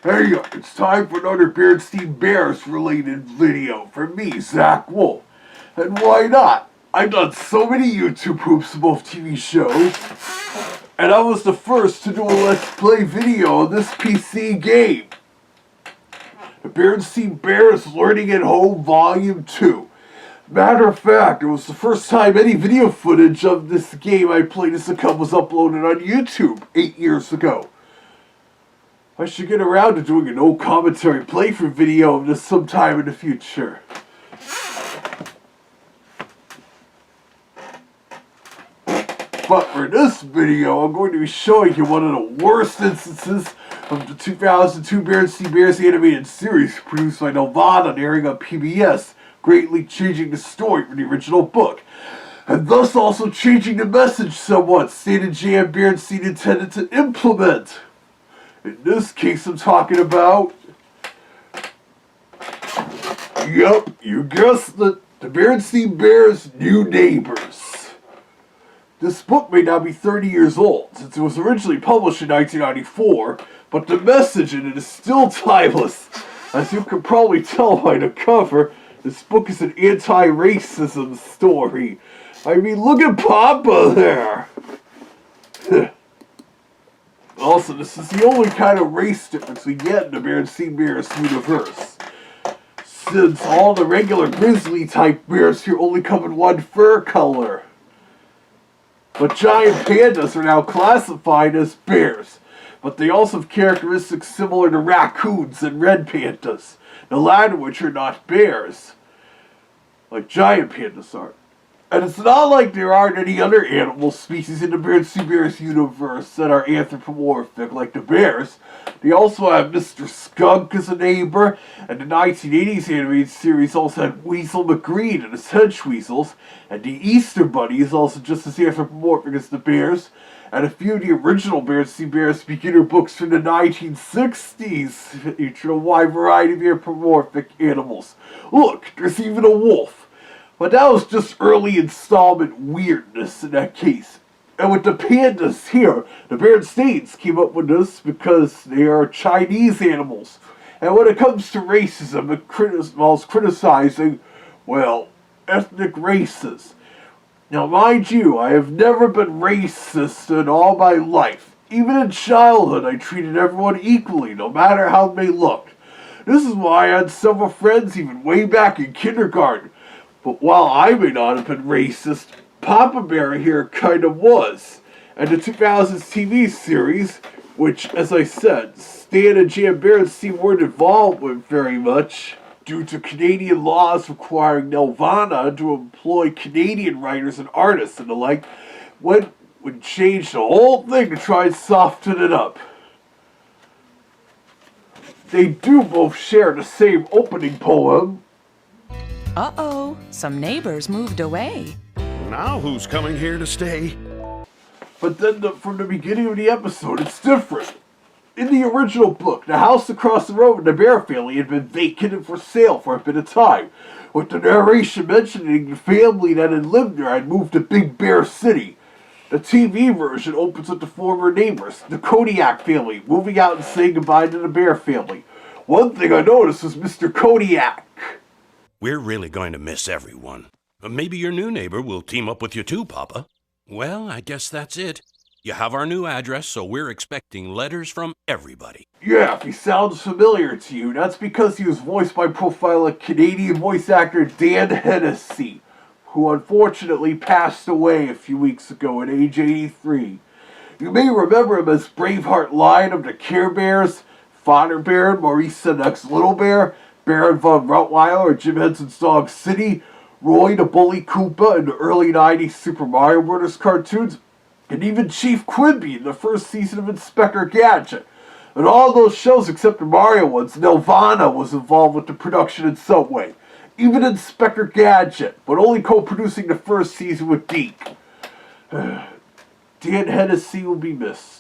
Hey, it's time for another Berenstain Bears related video from me, Zak Wolf. And why not? I've done so many YouTube Hoops Above TV shows, and I was the first to do a Let's Play video on this PC game. The Berenstain Bears Learning at Home Volume 2. Matter of fact, it was the first time any video footage of this game I played as a cub was uploaded on YouTube 8 years ago. I should get around to doing a no commentary playthrough video of this sometime in the future. But for this video, I'm going to be showing you one of the worst instances of the 2002 Berenstain Bears animated series produced by Nelvana and airing on PBS, greatly changing the story from the original book, and thus also changing the message somewhat stated J.M. Berenstain intended to implement. In this case, I'm talking about, yup, you guessed it, the Berenstain Bears New Neighbors. This book may now be 30 years old, since it was originally published in 1994, but the message in it is still timeless. As you can probably tell by the cover, this book is an anti-racism story. I mean, look at Panda there! Also, this is the only kind of race difference we get in the Berenstain Bears universe, since all the regular grizzly-type bears here only come in one fur color. But giant pandas are now classified as bears, but they also have characteristics similar to raccoons and red pandas, the latter of which are not bears, like giant pandas are. And it's not like there aren't any other animal species in the Berenstain Bears universe that are anthropomorphic, like the bears. They also have Mr. Skunk as a neighbor, and the 1980s animated series also had Weasel McGreen and his hench weasels, and the Easter Bunny is also just as anthropomorphic as the bears, and a few of the original Berenstain Bears beginner books from the 1960s feature a wide variety of anthropomorphic animals. Look, there's even a wolf. But that was just early installment weirdness in that case. And with the pandas here, the Berenstains came up with this because they are Chinese animals. And when it comes to racism, it involves criticizing, well, ethnic races. Now, mind you, I have never been racist in all my life. Even in childhood, I treated everyone equally, no matter how they looked. This is why I had several friends even way back in kindergarten. But while I may not have been racist, Papa Bear here kind of was. And the 2000s TV series, which, as I said, Stan and J.M. Berenstain weren't involved with very much, due to Canadian laws requiring Nelvana to employ Canadian writers and artists and the like, would change the whole thing to try and soften it up. They do both share the same opening poem. Uh-oh, some neighbors moved away. Now who's coming here to stay? But then from the beginning of the episode, it's different. In the original book, the house across the road in the Bear family had been vacant and for sale for a bit of time, with the narration mentioning the family that had lived there had moved to Big Bear City. The TV version opens with the former neighbors, the Kodiak family, moving out and saying goodbye to the Bear family. One thing I noticed was Mr. Kodiak. We're really going to miss everyone. Maybe your new neighbor will team up with you too, Papa. Well, I guess that's it. You have our new address, so we're expecting letters from everybody. Yeah, if he sounds familiar to you, that's because he was voiced by profiler Canadian voice actor Dan Hennessy, who unfortunately passed away a few weeks ago at age 83. You may remember him as Braveheart Lion of the Care Bears, Fodder Baron, Maurice Senek's Little Bear, Baron von Rottweiler of Jim Henson's Dog City, Roy the Bully Koopa in the early 90s Super Mario Bros. Cartoons, and even Chief Quimby in the first season of Inspector Gadget. In all those shows except the Mario ones, Nelvana was involved with the production in some way. Even Inspector Gadget, but only co-producing the first season with Deke. Dan Hennessy will be missed.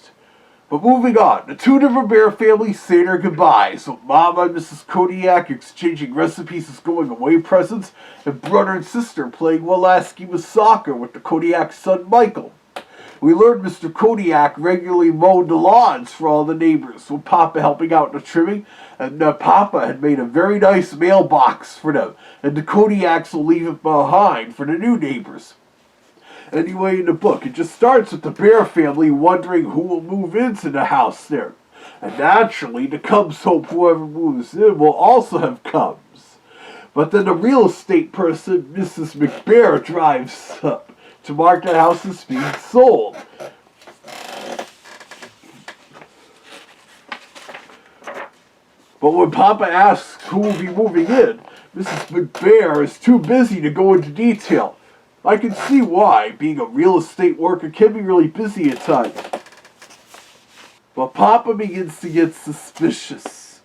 But moving on, the two different bear families say their goodbyes, with Mama and Mrs. Kodiak exchanging recipes as going-away presents, and brother and sister playing one last game of soccer with the Kodiak son Michael. We learned Mr. Kodiak regularly mowed the lawns for all the neighbors, with Papa helping out in the trimming, and Papa had made a very nice mailbox for them, and the Kodiaks will leave it behind for the new neighbors. Anyway, in the book, it just starts with the Bear family wondering who will move into the house there. And naturally, the Cubs hope whoever moves in will also have Cubs. But then the real estate person, Mrs. McBear, drives up to mark the house as being sold. But when Papa asks who will be moving in, Mrs. McBear is too busy to go into detail. I can see why. Being a real estate worker can be really busy at times. But Papa begins to get suspicious,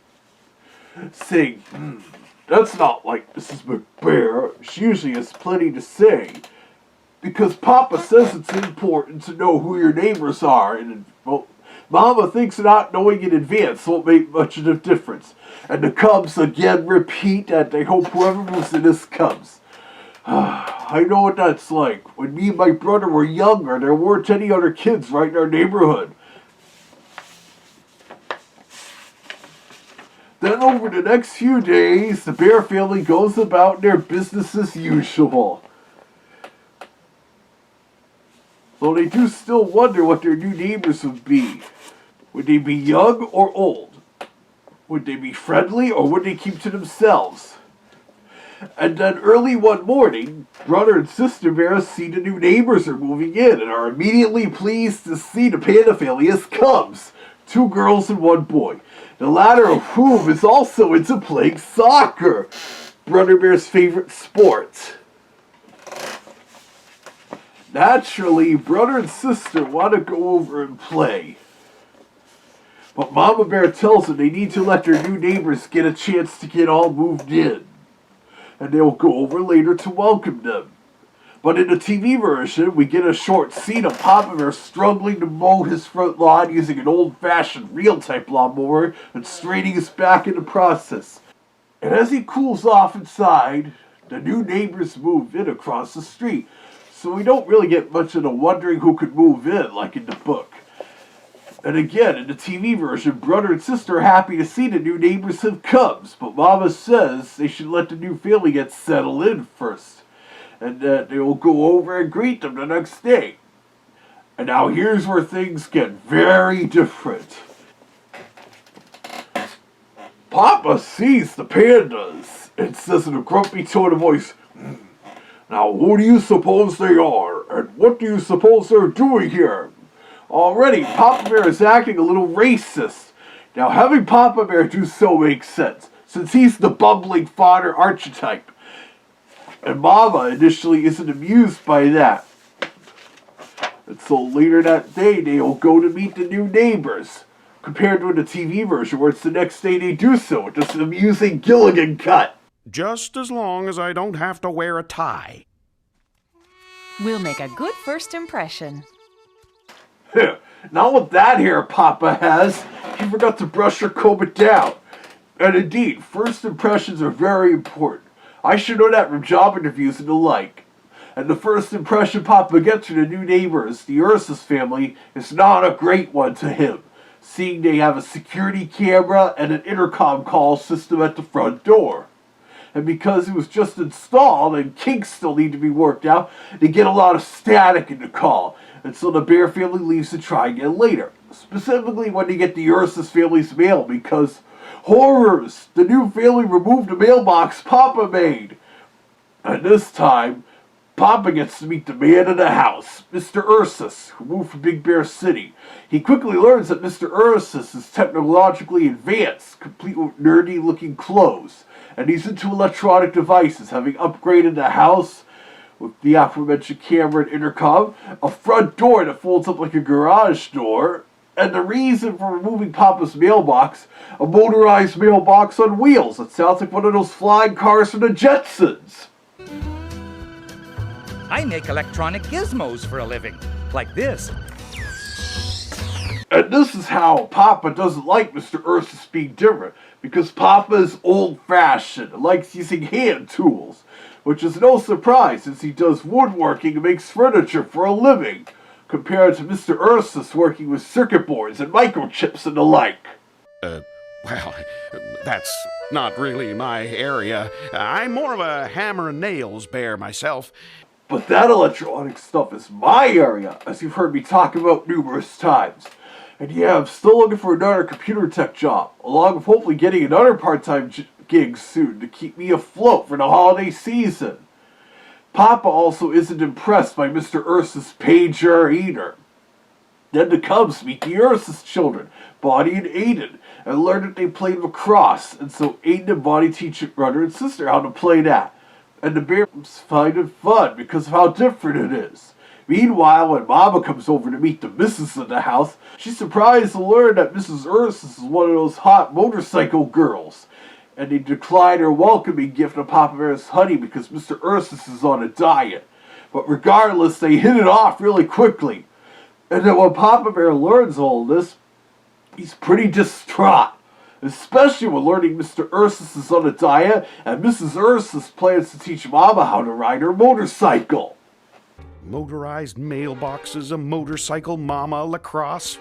saying, that's not like Mrs. McBear. She usually has plenty to say. Because Papa says it's important to know who your neighbors are, and well, Mama thinks not knowing in advance won't make much of a difference. And the Cubs again repeat that they hope whoever moves in this comes. I know what that's like. When me and my brother were younger, there weren't any other kids right in our neighborhood. Then over the next few days, the Bear family goes about their business as usual. Though they do still wonder what their new neighbors would be. Would they be young or old? Would they be friendly or would they keep to themselves? And then early one morning, Brother and Sister Bears see the new neighbors are moving in and are immediately pleased to see the Panda family as Cubs, 2 girls and 1 boy, the latter of whom is also into playing soccer, Brother Bear's favorite sport. Naturally, Brother and Sister want to go over and play. But Mama Bear tells them they need to let their new neighbors get a chance to get all moved in. And they will go over later to welcome them. But in the TV version, we get a short scene of Papa Bear struggling to mow his front lawn using an old-fashioned real-type lawnmower and straining his back in the process. And as he cools off inside, the new neighbors move in across the street. So we don't really get much of the wondering who could move in like in the book. And again, in the TV version, Brother and Sister are happy to see the new neighbors have Cubs, but Mama says they should let the new family get settled in first, and that they will go over and greet them the next day. And now here's where things get very different. Papa sees the pandas and says in a grumpy tone of voice, now who do you suppose they are, and what do you suppose they're doing here? Already, Papa Bear is acting a little racist. Now, having Papa Bear do so makes sense, since he's the bumbling father archetype. And Mama initially isn't amused by that. And so later that day, they will go to meet the new neighbors, compared to the TV version, where it's the next day they do so with this amusing Gilligan cut. Just as long as I don't have to wear a tie. We'll make a good first impression. Not with that hair Papa has. He forgot to brush or comb it down. And indeed, first impressions are very important. I should know that from job interviews and the like. And the first impression Papa gets from the new neighbors, the Ursus family, is not a great one to him, seeing they have a security camera and an intercom call system at the front door. And because it was just installed and kinks still need to be worked out, they get a lot of static in the call. And so the Bear family leaves to try again later. Specifically when they get the Ursus family's mail, because horrors! The new family removed the mailbox Papa made. And this time, Papa gets to meet the man of the house, Mr. Ursus, who moved from Big Bear City. He quickly learns that Mr. Ursus is technologically advanced, complete with nerdy-looking clothes. And he's into electronic devices, having upgraded the house with the aforementioned camera and intercom, a front door that folds up like a garage door, and the reason for removing Papa's mailbox, a motorized mailbox on wheels that sounds like one of those flying cars from the Jetsons. I make electronic gizmos for a living, like this. And this is how Papa doesn't like Mr. Ursus being different, because Papa is old-fashioned and likes using hand tools, which is no surprise since he does woodworking and makes furniture for a living, compared to Mr. Ursus working with circuit boards and microchips and the like. Well, that's not really my area. I'm more of a hammer and nails bear myself. But that electronic stuff is my area, as you've heard me talk about numerous times. And yeah, I'm still looking for another computer tech job, along with hopefully getting another part-time gig soon to keep me afloat for the holiday season. Papa also isn't impressed by Mr. Ursus' pager either. Then the Cubs meet the Ursus children, Bonnie and Aiden, and learn that they played lacrosse, and so Aiden and Bonnie teach their brother and sister how to play that. And the Bears find it fun because of how different it is. Meanwhile, when Mama comes over to meet the missus in the house, she's surprised to learn that Mrs. Ursus is one of those hot motorcycle girls. And they decline her welcoming gift of Papa Bear's honey because Mr. Ursus is on a diet. But regardless, they hit it off really quickly. And then when Papa Bear learns all this, he's pretty distraught. Especially when learning Mr. Ursus is on a diet and Mrs. Ursus plans to teach Mama how to ride her motorcycle. Motorized mailboxes, a motorcycle, mama, lacrosse.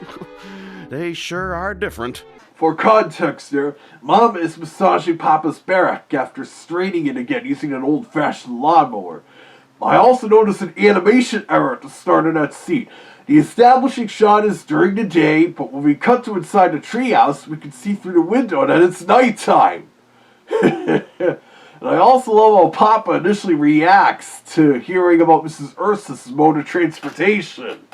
They sure are different. For context there, Mama is massaging Papa's back after straightening it again using an old-fashioned lawnmower. I also noticed an animation error at the start of that scene. The establishing shot is during the day, but when we cut to inside the treehouse, we can see through the window that it's nighttime. And I also love how Papa initially reacts to hearing about Mrs. Ursus' mode of transportation.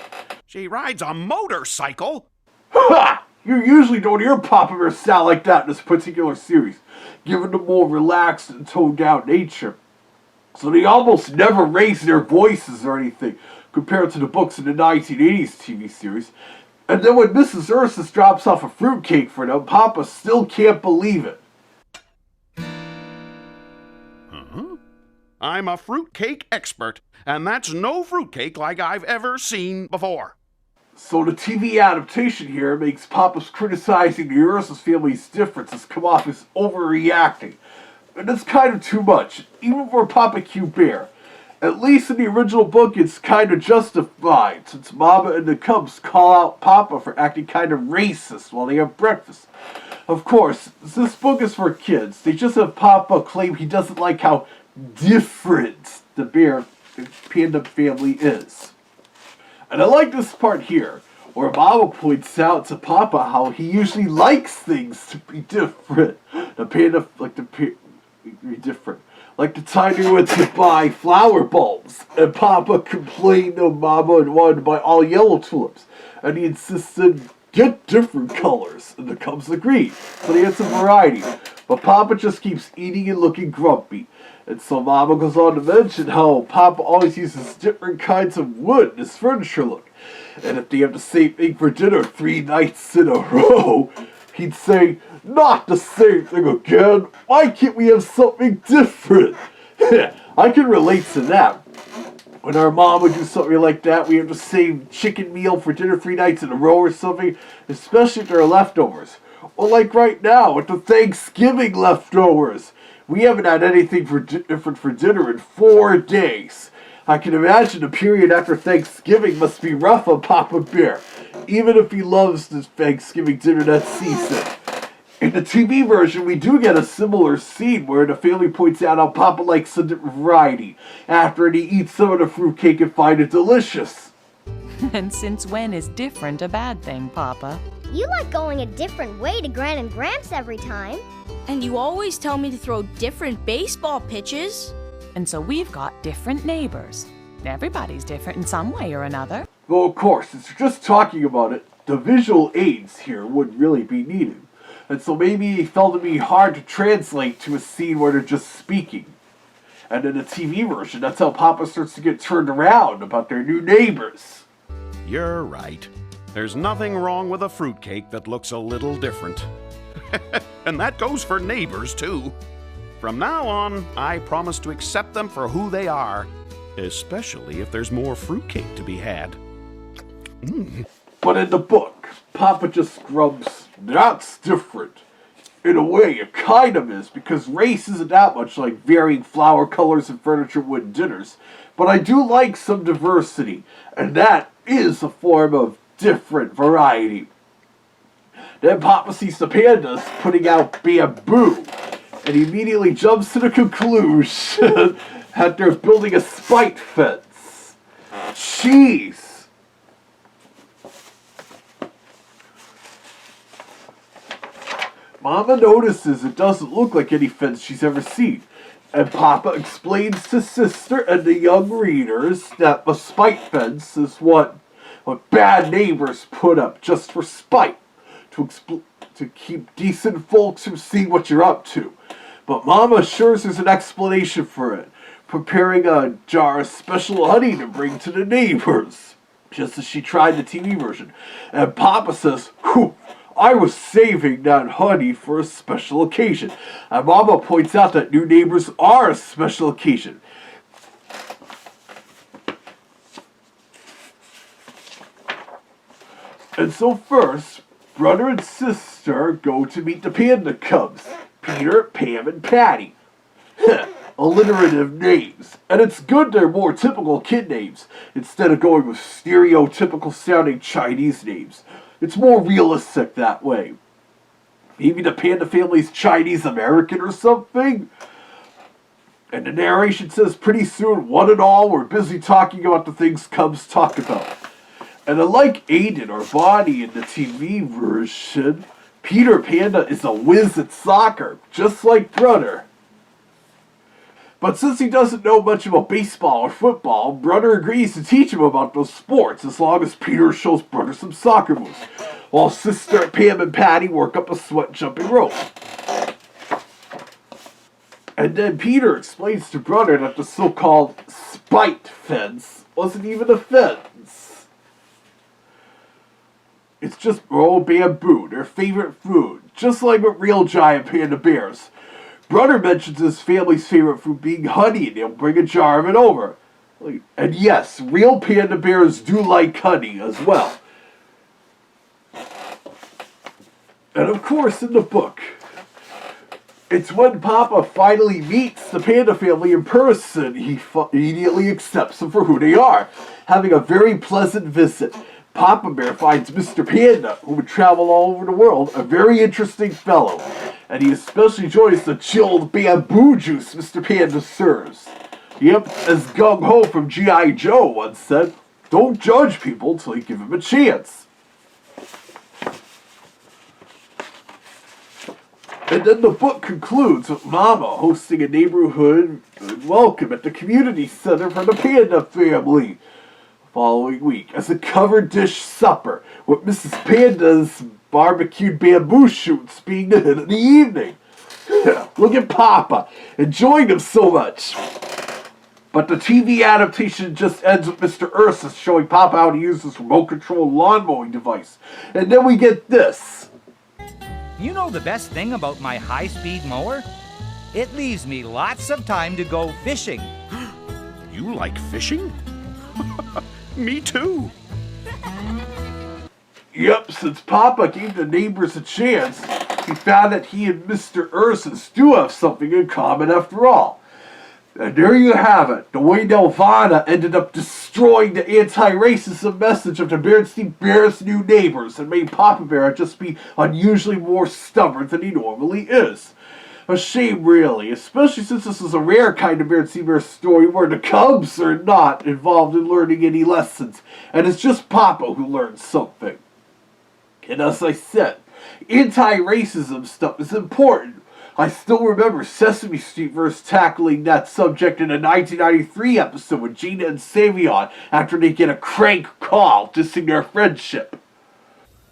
She rides a motorcycle? Ha! You usually don't hear Papa Bear sound like that in this particular series, given the more relaxed and toned-down nature. So they almost never raise their voices or anything, compared to the books in the 1980s TV series. And then when Mrs. Ursus drops off a fruitcake for them, Papa still can't believe it. I'm a fruitcake expert, and that's no fruitcake like I've ever seen before. So the TV adaptation here makes Papa's criticizing the Ursus family's differences come off as overreacting. And that's kind of too much, even for Papa Q Bear. At least in the original book it's kind of justified, since Mama and the Cubs call out Papa for acting kind of racist while they have breakfast. Of course, this book is for kids. They just have Papa claim he doesn't like how different the Panda family is. And I like this part here, where Mama points out to Papa how he usually likes things to be different. The Panda, be different. Like the time he went to buy flower bulbs, and Papa complained to Mama and wanted to buy all yellow tulips. And he insisted, get different colors, and the Cubs agreed. So they had some variety. But Papa just keeps eating and looking grumpy. And so Mama goes on to mention how Papa always uses different kinds of wood in his furniture look. And if they have the same thing for dinner 3 nights in a row, he'd say, not the same thing again. Why can't we have something different? I can relate to that. When our mom would do something like that, we have the same chicken meal for dinner 3 nights in a row or something, especially if there are leftovers. Or like right now, with the Thanksgiving leftovers. We haven't had anything different for dinner in 4 days. I can imagine the period after Thanksgiving must be rough on Papa Bear, even if he loves the Thanksgiving dinner that season. In the TV version, we do get a similar scene where the family points out how Papa likes a different variety, after he eats some of the fruitcake and finds it delicious. And since when is different a bad thing, Papa? You like going a different way to Gran and Gramps every time. And you always tell me to throw different baseball pitches. And so we've got different neighbors. Everybody's different in some way or another. Well, of course, since you're just talking about it, the visual aids here would really be needed. And so maybe it felt to be hard to translate to a scene where they're just speaking. And in the TV version, that's how Papa starts to get turned around about their new neighbors. You're right. There's nothing wrong with a fruitcake that looks a little different. And that goes for neighbors, too. From now on, I promise to accept them for who they are, especially if there's more fruitcake to be had. But in the book, Papa just grumps, that's different. In a way, it kind of is, because race isn't that much like varying flower colors and furniture with dinners. But I do like some diversity, and that is a form of different variety. Then Papa sees the pandas putting out bamboo, and he immediately jumps to the conclusion that they're building a spite fence. Jeez! Mama notices it doesn't look like any fence she's ever seen, and Papa explains to Sister and the young readers that a spite fence is what bad neighbors put up just for spite, to keep decent folks from seeing what you're up to. But Mama assures there's an explanation for it, preparing a jar of special honey to bring to the neighbors, just as she tried the TV version. And Papa says, "Whew, I was saving that honey for a special occasion." And Mama points out that new neighbors are a special occasion. And so first, brother and sister go to meet the panda cubs, Peter, Pam, and Patty. Alliterative names. And it's good they're more typical kid names, instead of going with stereotypical sounding Chinese names. It's more realistic that way. Maybe the panda family's Chinese American or something? And the narration says pretty soon, one and all were busy talking about the things cubs talk about. And unlike Aiden or Bonnie in the TV version, Peter Panda is a whiz at soccer, just like brother. But since he doesn't know much about baseball or football, brother agrees to teach him about those sports as long as Peter shows brother some soccer moves, while sister Pam and Patty work up a sweat jumping rope. And then Peter explains to brother that the so-called spite fence wasn't even a fence. It's just raw bamboo, their favorite food, just like with real giant panda bears. Brother mentions his family's favorite food being honey, and they'll bring a jar of it over. And yes, real panda bears do like honey as well. And of course, in the book, it's when Papa finally meets the panda family in person, he immediately accepts them for who they are, having a very pleasant visit. Papa Bear finds Mr. Panda, who would travel all over the world, a very interesting fellow, and he especially enjoys the chilled bamboo juice Mr. Panda serves. Yep, as Gung Ho from G.I. Joe once said, don't judge people till you give them a chance. And then the book concludes with Mama hosting a neighborhood welcome at the community center for the Panda family. Following week as a covered dish supper with Mrs. Panda's barbecued bamboo shoots being the hit of the evening. Look at Papa, enjoying them so much. But the TV adaptation just ends with Mr. Ursus showing Papa how to use this remote control lawn mowing device. And then we get this. You know the best thing about my high-speed mower? It leaves me lots of time to go fishing. You like fishing? Me too. Yep, since Papa gave the neighbors a chance, he found that he and Mr. Ursus do have something in common after all. And there you have it, the way Nelvana ended up destroying the anti-racism message of the Berenstain Bears New Neighbors and made Papa Bear just be unusually more stubborn than he normally is. A shame, really, especially since this is a rare kind of Berenstain Bears story where the cubs are not involved in learning any lessons, and it's just Papa who learns something. And as I said, anti-racism stuff is important. I still remember Sesame Street verse tackling that subject in a 1993 episode with Gina and Savion after they get a crank call dissing their friendship.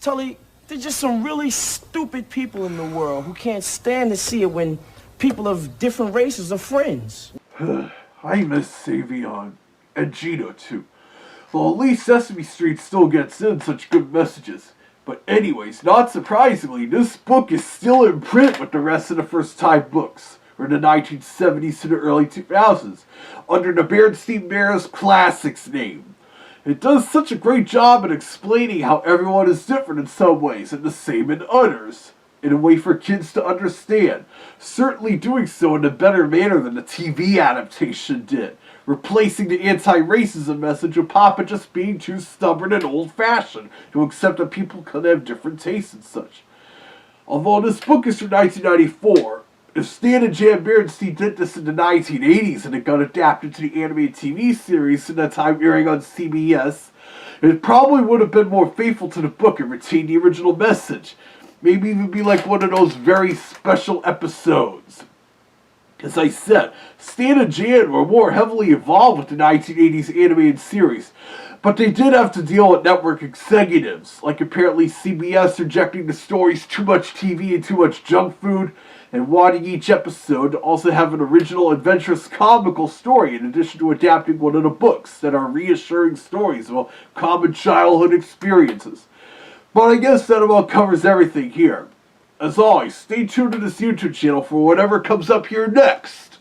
Tully, there's just some really stupid people in the world who can't stand to see it when people of different races are friends. I miss Savion. And Gina, too. Well, at least Sesame Street still gets in such good messages. But anyways, not surprisingly, this book is still in print with the rest of the first-time books, from the 1970s to the early 2000s, under the Berenstain Bears Classics name. It does such a great job at explaining how everyone is different in some ways and the same in others. in a way for kids to understand, certainly doing so in a better manner than the TV adaptation did, replacing the anti-racism message with Papa just being too stubborn and old-fashioned to accept that people could have different tastes and such. Although this book is from 1994, if Stan and Jan Berenstain did this in the 1980s and it got adapted to the animated TV series in that time airing on CBS, it probably would have been more faithful to the book and retained the original message. Maybe even be like one of those very special episodes. As I said, Stan and Jan were more heavily involved with the 1980s animated series, but they did have to deal with network executives, like apparently CBS rejecting the stories too much TV and too much junk food, and wanting each episode to also have an original adventurous comical story in addition to adapting one of the books that are reassuring stories about common childhood experiences. But I guess that about covers everything here. As always, stay tuned to this YouTube channel for whatever comes up here next.